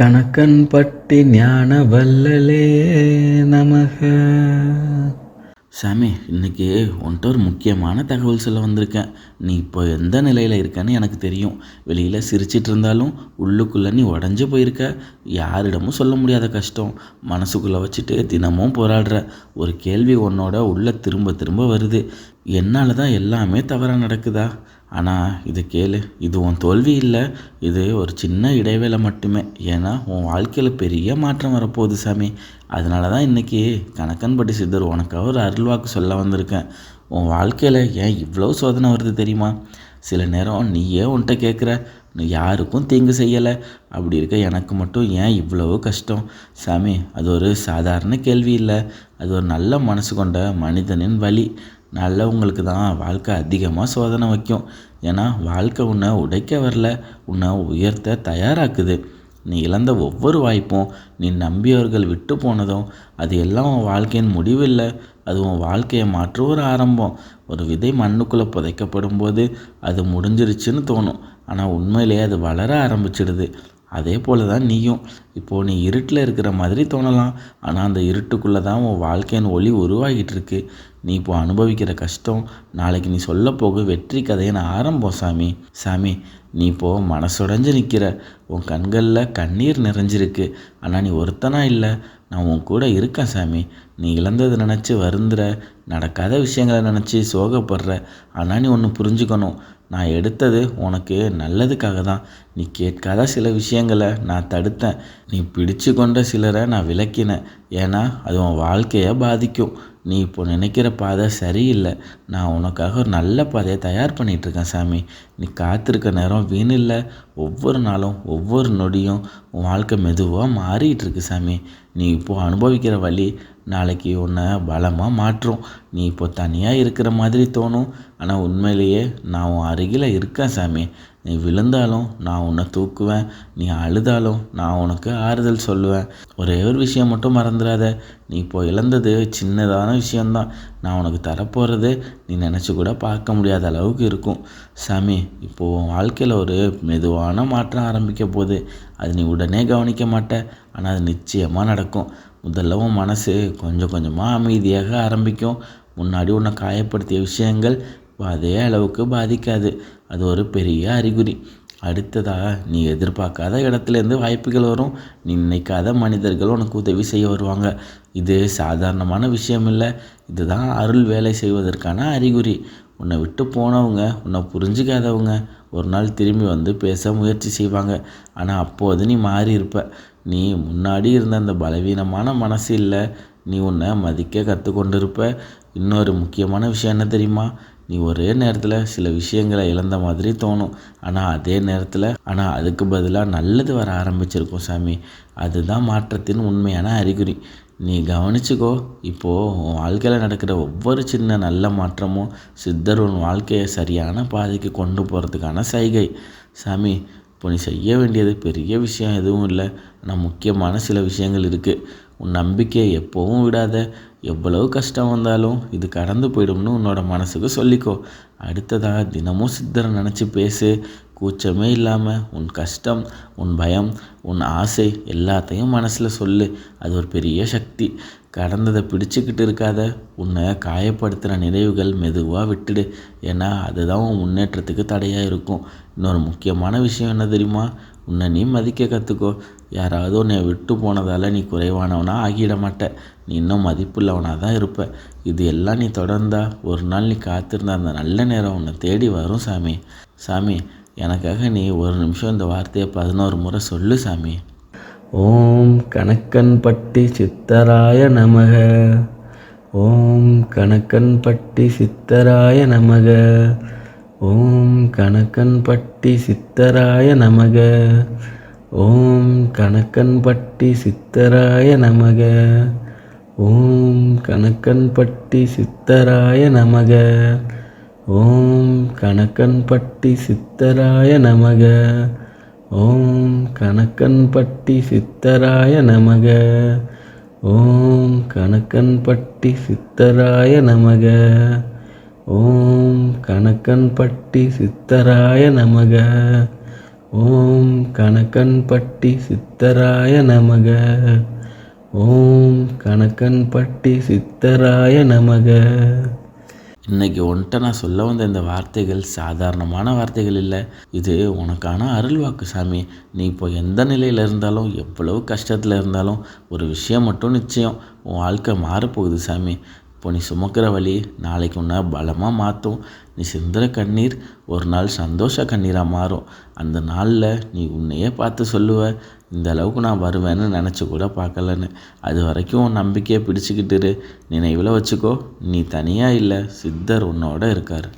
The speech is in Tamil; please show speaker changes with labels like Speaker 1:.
Speaker 1: கணக்கன்பட்டி ஞான வல்லலே நமக.
Speaker 2: சாமி, இன்றைக்கி உன்கிட்ட ஒரு முக்கியமான தகவல் சொல்ல வந்திருக்கேன். நீ இப்போ எந்த நிலையில் இருக்கன்னு எனக்கு தெரியும். வெளியில் சிரிச்சிட்டு இருந்தாலும் உள்ளுக்குள்ளே நீ உடஞ்சி போயிருக்க. யாரிடமும் சொல்ல முடியாத கஷ்டம் மனசுக்குள்ளே வச்சுட்டு தினமும் போராடுற. ஒரு கேள்வி உன்னோட உள்ளே திரும்ப திரும்ப வருது. என்னால் தான் எல்லாமே தவறாக நடக்குதா? ஆனால் இது கேளு, இது உன் தோல்வி இல்லை, இது ஒரு சின்ன இடைவேளை மட்டுமே. ஏன்னா உன் வாழ்க்கையில் பெரிய மாற்றம் வரப்போகுது சாமி. அதனால தான் இன்றைக்கி கணக்கன்பட்டி சித்தர் உனக்காக ஒரு அருள்வாக்கு சொல்ல வந்திருக்கேன். உன் வாழ்க்கையில் ஏன் இவ்வளோ சோதனை வருது தெரியுமா? சில நேரம் நீயே உன்கிட்ட கேட்குற, நீ யாருக்கும் தீங்கு செய்யலை, அப்படி இருக்க எனக்கு மட்டும் ஏன் இவ்வளவு கஷ்டம்? சாமி, அது ஒரு சாதாரண கேள்வி இல்லை, அது ஒரு நல்ல மனசு கொண்ட மனிதனின் வலி. நல்லவங்களுக்கு தான் வாழ்க்கை அதிகமாக சோதனை வைக்கும். ஏன்னா வாழ்க்கை உன்னை உடைக்க வரல, உன்னை உயர்த்த தயாராக்குது. நீ இழந்த ஒவ்வொரு வாய்ப்பும், நீ நம்பியவர்கள் விட்டு போனதும், அது எல்லாம் உன் வாழ்க்கையின் முடிவில்லை, அது உன் வாழ்க்கையை மாற்ற ஒரு ஆரம்பம். ஒரு விதை மண்ணுக்குள்ளே புதைக்கப்படும் போது அது முடிஞ்சிருச்சுன்னு தோணும், ஆனால் உண்மையிலேயே அது வளர ஆரம்பிச்சிடுது. அதே போல் தான் நீயும். இப்போது நீ இருட்டில் இருக்கிற மாதிரி தோணலாம், ஆனால் அந்த இருட்டுக்குள்ளே தான் உன் வாழ்க்கையின் ஒளி உருவாகிட்டு இருக்கு. நீ இப்போ அனுபவிக்கிற கஷ்டம் நாளைக்கு நீ சொல்லப்போக வெற்றி கதையின் ஆரம்பம் சாமி. சாமி, நீ இப்போது மனசுடைஞ்சு நிற்கிற, உன் கண்களில் கண்ணீர் நிறைஞ்சிருக்கு. ஆனால் நீ ஒருத்தனா இல்லை, நான் உன் கூட இருக்கேன் சாமி. நீ இழந்ததை நினச்சி வருந்துற, நடக்காத விஷயங்களை நினச்சி சோகப்படுற. ஆனால் நீ ஒன்று புரிஞ்சுக்கணும், நான் எடுத்தது உனக்கு நல்லதுக்காக தான். நீ கேட்காத சில விஷயங்களை நான் தடுத்தேன், நீ பிடிச்சு கொண்ட சிலரை நான் விலக்கினேன். ஏன்னா அது உன் வாழ்க்கையை பாதிக்கும். நீ இப்போ நினைக்கிற பாதை சரியில்லை, நான் உனக்காக ஒரு நல்ல பாதையை தயார் பண்ணிகிட்ருக்கேன் சாமி. நீ காத்திருக்க நேரம் வீணில்லை. ஒவ்வொரு நாளும் ஒவ்வொரு நொடியும் உன் வாழ்க்கை மெதுவாக மாறிக்கிட்டு இருக்கு சாமி. நீ இப்போது அனுபவிக்கிற வழி நாளைக்கு உன்னை பலமாக மாற்றும். நீ இப்போ தனியாக இருக்கிற மாதிரி தோணும், ஆனால் உண்மையிலேயே நான் உன் அருகில் இருக்கேன் சாமி. நீ விழுந்தாலும் நான் உன்னை தூக்குவேன், நீ அழுதாலும் நான் உனக்கு ஆறுதல் சொல்லுவேன். ஒரே ஒரு விஷயம் மட்டும் மறந்துடாத, நீ இப்போ இழந்தது சின்னதான விஷயந்தான். நான் உனக்கு தரப்போகிறது நீ நினச்சி கூட பார்க்க முடியாத அளவுக்கு இருக்கும் சாமி. இப்போது உன் வாழ்க்கையில் ஒரு மெதுவான மாற்றம் ஆரம்பிக்க போகுது. அது நீ உடனே கவனிக்க மாட்ட, ஆனால் அது நிச்சயமாக நடக்கும். முதல்ல உன் மனசு கொஞ்சம் கொஞ்சமாக அமைதியாக ஆரம்பிக்கும். முன்னாடி உன்னை காயப்படுத்திய விஷயங்கள் அதே அளவுக்கு பாதிக்காது. அது ஒரு பெரிய அறிகுறி. அடுத்ததாக நீ எதிர்பார்க்காத இடத்துலேருந்து வாய்ப்புகள் வரும். நீ நினைக்காத மனிதர்கள் உனக்கு உதவி செய்ய வருவாங்க. இது சாதாரணமான விஷயம் இல்லை, இதுதான் அருள் வேலை செய்வதற்கான அறிகுறி. உன்னை விட்டு போனவங்க, உன்னை புரிஞ்சிக்காதவங்க ஒரு நாள் திரும்பி வந்து பேச முயற்சி செய்வாங்க. ஆனால் அப்போது நீ மாறி இருப்ப. நீ முன்னாடி இருந்த அந்த பலவீனமான மனசு இல்லை, நீ உன்னை மதிக்க கற்றுக்கொண்டு இருப்ப. இன்னொரு முக்கியமான விஷயம் என்ன தெரியுமா? நீ ஒரே நேரத்தில் சில விஷயங்களை இழந்த மாதிரி தோணும், ஆனால் அதுக்கு பதிலாக நல்லது வர ஆரம்பிச்சிருக்கும் சாமி. அதுதான் மாற்றத்தின் உண்மையான அறிகுறி. நீ கவனிச்சுக்கோ. இப்போது உன் வாழ்க்கையில் நடக்கிற ஒவ்வொரு சின்ன நல்ல மாற்றமும் சித்தர் உன் வாழ்க்கையை சரியான பாதைக்கு கொண்டு போகிறதுக்கான சைகை சாமி. இப்போ நீ செய்ய வேண்டியது பெரிய விஷயம் எதுவும் இல்லை, ஆனால் முக்கியமான சில விஷயங்கள் இருக்குது. உன் நம்பிக்கையை எப்போவும் விடாத. எவ்வளவு கஷ்டம் வந்தாலும் இது கடந்து போயிடும்னு உன்னோட மனசுக்கு சொல்லிக்கோ. அடுத்ததாக தினமும் சித்தரை நினச்சி பேசு. கூச்சமே இல்லாமல் உன் கஷ்டம், உன் பயம், உன் ஆசை எல்லாத்தையும் மனசில் சொல்லு. அது ஒரு பெரிய சக்தி. கடந்ததை பிடிச்சிக்கிட்டு இருக்காத. உன்னை காயப்படுத்துகிற நினைவுகள் மெதுவாக விட்டுடு. ஏன்னா அதுதான் உன் முன்னேற்றத்துக்கு தடையாக இருக்கும். இன்னொரு முக்கியமான விஷயம் என்ன தெரியுமா? உன்னை நீ மதிக்க கற்றுக்கோ. யாராவது உன்னை விட்டு போனதால் நீ குறைவானவனாக ஆகிட மாட்ட. நீ இன்னும் மதிப்புள்ளவனாக தான் இருப்ப. இது எல்லாம் நீ தொடர்ந்தா ஒரு நாள் நீ காத்திருந்த அந்த நல்ல நேரம் உன்னை தேடி வரும் சாமி. சாமி, எனக்காக நீ ஒரு நிமிஷம் இந்த வார்த்தையை 11 முறை சொல்லு சாமி.
Speaker 1: ஓம் கணக்கன்பட்டி சித்தராய நமக. ஓம் கணக்கன்பட்டி சித்தராய நமக. ஓம் கணக்கன்பட்டி சித்தராய நமக. ஓம் கணக்கன்பட்டி சித்தராய நமக. ஓம் கணக்கன்பட்டி சித்தராய நமக. ஓம் கணக்கன்பட்டி சித்தராய நமக. ஓம் கணக்கன்பட்டி சித்தராய நமக. ஓம் கணக்கன்பட்டி சித்தராய நமக. ஓம் கணக்கன்பட்டி சித்தராய நமக. ஓம் கணக்கன்பட்டி சித்தராய நமக. ஓம் கணக்கன்பட்டி சித்தராய நமக.
Speaker 2: இன்னைக்கு உன்கிட்ட நான் சொல்ல வந்த இந்த வார்த்தைகள் சாதாரணமான வார்த்தைகள் இல்லை. இது உனக்கான அருள் வாக்கு சாமி. நீ இப்போ எந்த நிலையில் இருந்தாலும் எவ்வளவு கஷ்டத்தில் இருந்தாலும் ஒரு விஷயம் மட்டும் நிச்சயம், உன் வாழ்க்கை மாறப்போகுது சாமி. இப்போ நீ சுமக்கிற வழி நாளைக்கு உன்னை பலமாக மாற்றும். நீ சிந்துற கண்ணீர் ஒரு நாள் சந்தோஷ கண்ணீராக மாறும். அந்த நாளில் நீ உன்னையே பார்த்து சொல்லுவ, இந்த அளவுக்கு நான் வருவேன்னு நினச்சி கூட பார்க்கலன்னு. அது வரைக்கும் உன் நம்பிக்கையை பிடிச்சிக்கிட்டு நினைவில் வச்சுக்கோ, நீ தனியாக இல்லை, சித்தர் உன்னோட இருக்கார்.